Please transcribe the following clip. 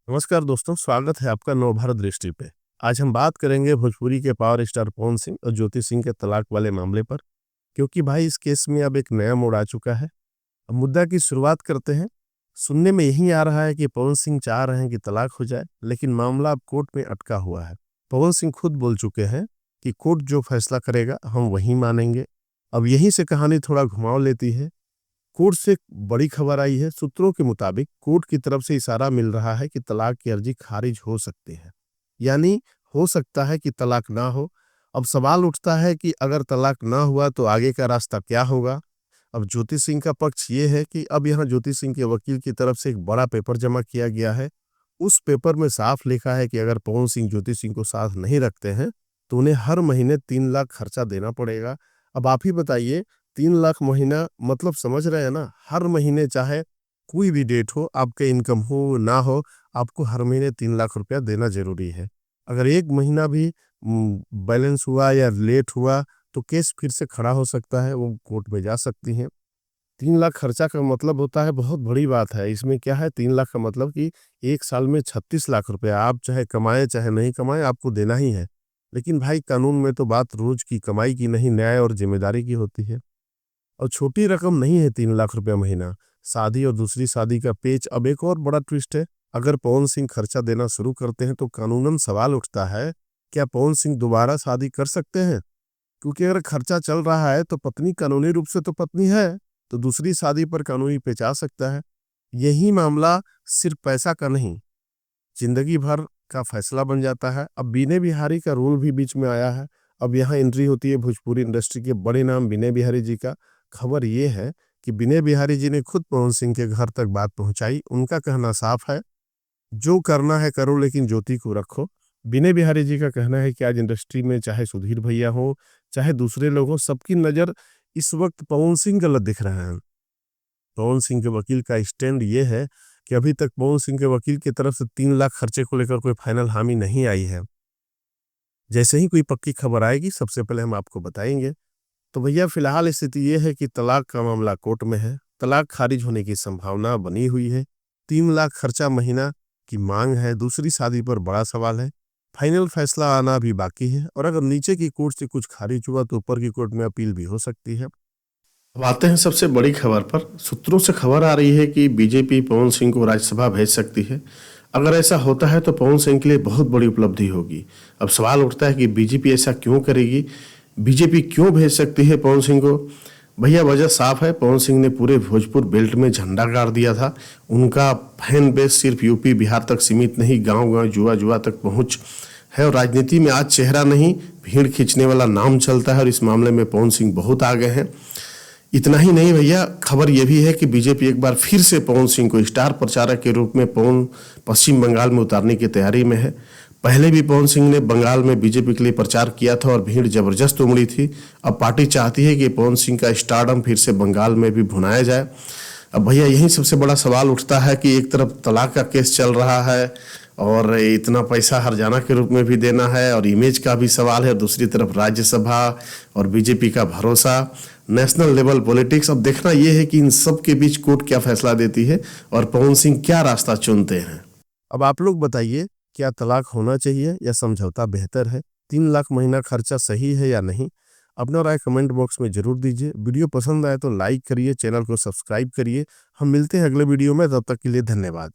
नमस्कार दोस्तों, स्वागत है आपका नवभारत दृष्टि पे। आज हम बात करेंगे भोजपुरी के पावर स्टार पवन सिंह और ज्योति सिंह के तलाक वाले मामले पर, क्योंकि भाई इस केस में अब एक नया मोड़ आ चुका है। अब मुद्दा की शुरुआत करते हैं। सुनने में यही आ रहा है कि पवन सिंह चाह रहे हैं कि तलाक हो जाए, लेकिन मामला अब कोर्ट में अटका हुआ है। पवन सिंह खुद बोल चुके हैं कि कोर्ट जो फैसला करेगा हम वही मानेंगे। अब यहीं से कहानी थोड़ा घुमाव लेती है। कोर्ट से एक बड़ी खबर आई है। सूत्रों के मुताबिक कोर्ट की तरफ से इशारा मिल रहा है कि तलाक की अर्जी खारिज हो सकती है, यानी हो सकता है कि तलाक ना हो। अब सवाल उठता है कि अगर तलाक ना हुआ तो आगे का रास्ता क्या होगा। अब ज्योति सिंह का पक्ष ये है कि अब यहाँ ज्योति सिंह के वकील की तरफ से एक बड़ा पेपर जमा किया गया है। उस पेपर में साफ लिखा है कि अगर पवन सिंह ज्योति सिंह को साथ नहीं रखते हैं तो उन्हें हर महीने 3 लाख खर्चा देना पड़ेगा। अब आप ही बताइए, 3 लाख महीना मतलब समझ रहे हैं ना। हर महीने चाहे कोई भी डेट हो, आपके इनकम हो ना हो, आपको हर महीने 3 लाख रुपया देना जरूरी है। अगर एक महीना भी बैलेंस हुआ या लेट हुआ तो केस फिर से खड़ा हो सकता है, वो कोर्ट में जा सकती हैं। 3 लाख खर्चा का मतलब होता है, बहुत बड़ी बात है। इसमें क्या है, 3 लाख का मतलब कि एक साल में 36 लाख रुपया आप चाहे कमाए चाहे नहीं कमाए आपको देना ही है। लेकिन भाई कानून में तो बात रोज की कमाई की नहीं, न्याय और जिम्मेदारी की होती है। और छोटी रकम नहीं है 3 लाख रुपया महीना। शादी और दूसरी शादी का पेच। अब एक और बड़ा ट्विस्ट है, अगर पवन सिंह खर्चा देना शुरू करते हैं तो कानूनन सवाल उठता है, क्या पवन सिंह दोबारा शादी कर सकते हैं? क्योंकि अगर खर्चा चल रहा है तो पत्नी कानूनी रूप से तो पत्नी है, तो दूसरी शादी पर कानूनी पेच आ सकता है। यही मामला सिर्फ पैसा का नहीं, जिंदगी भर का फैसला बन जाता है। अब विनय बिहारी का रोल भी बीच में आया है। अब यहाँ एंट्री होती है भोजपुरी इंडस्ट्री के बड़े नाम विनय बिहारी जी का। खबर ये है कि विनय बिहारी जी ने खुद पवन सिंह के घर तक बात पहुंचाई। उनका कहना साफ है, जो करना है करो लेकिन ज्योति को रखो। विनय बिहारी जी का कहना है कि आज इंडस्ट्री में चाहे सुधीर भैया हो चाहे दूसरे लोग हो, सबकी नज़र इस वक्त पवन सिंह गलत दिख रहे हैं। पवन सिंह के वकील का स्टैंड ये है कि अभी तक पवन सिंह के वकील की तरफ से 3 लाख खर्चे को लेकर कोई फाइनल हामी नहीं आई है। जैसे ही कोई पक्की खबर आएगी सबसे पहले हम आपको बताएंगे। तो भैया फिलहाल स्थिति ये है कि तलाक का मामला कोर्ट में है। तलाक खारिज होने की संभावना बनी हुई है। 3 लाख खर्चा महीना की मांग है। दूसरी शादी पर बड़ा सवाल है। फाइनल फैसला आना भी बाकी है, और अगर नीचे की कोर्ट से कुछ खारिज हुआ तो ऊपर की कोर्ट में अपील भी हो सकती है। अब आते हैं सबसे बड़ी खबर पर। सूत्रों से खबर आ रही है कि बीजेपी पवन सिंह को राज्यसभा भेज सकती है। अगर ऐसा होता है तो पवन सिंह के लिए बहुत बड़ी उपलब्धि होगी। अब सवाल उठता है कि बीजेपी ऐसा क्यों करेगी, बीजेपी क्यों भेज सकती है पवन सिंह को। भैया वजह साफ है, पवन सिंह ने पूरे भोजपुर बेल्ट में झंडा गाड़ दिया था। उनका फैन बेस सिर्फ यूपी बिहार तक सीमित नहीं, गांव गांव जुआ जुआ तक पहुंच है। और राजनीति में आज चेहरा नहीं, भीड़ खींचने वाला नाम चलता है, और इस मामले में पवन सिंह बहुत आगे हैं। इतना ही नहीं भैया, खबर यह भी है कि बीजेपी एक बार फिर से पवन सिंह को स्टार प्रचारक के रूप में पश्चिम बंगाल में उतारने की तैयारी में है। पहले भी पवन सिंह ने बंगाल में बीजेपी के लिए प्रचार किया था और भीड़ जबरदस्त उमड़ी थी। अब पार्टी चाहती है कि पवन सिंह का स्टारडम फिर से बंगाल में भी भुनाया जाए। अब भैया यही सबसे बड़ा सवाल उठता है कि एक तरफ तलाक का केस चल रहा है और इतना पैसा हरजाना के रूप में भी देना है, और इमेज का भी सवाल है। दूसरी तरफ राज्यसभा और बीजेपी का भरोसा, नेशनल लेवल पॉलिटिक्स। अब देखना यह है कि इन सब के बीच कोर्ट क्या फैसला देती है और पवन सिंह क्या रास्ता चुनते हैं। अब आप लोग बताइए, क्या तलाक होना चाहिए या समझौता बेहतर है? 3 लाख महीना खर्चा सही है या नहीं? अपना राय कमेंट बॉक्स में जरूर दीजिए। वीडियो पसंद आए तो लाइक करिए, चैनल को सब्सक्राइब करिए। हम मिलते हैं अगले वीडियो में, तब तक के लिए धन्यवाद।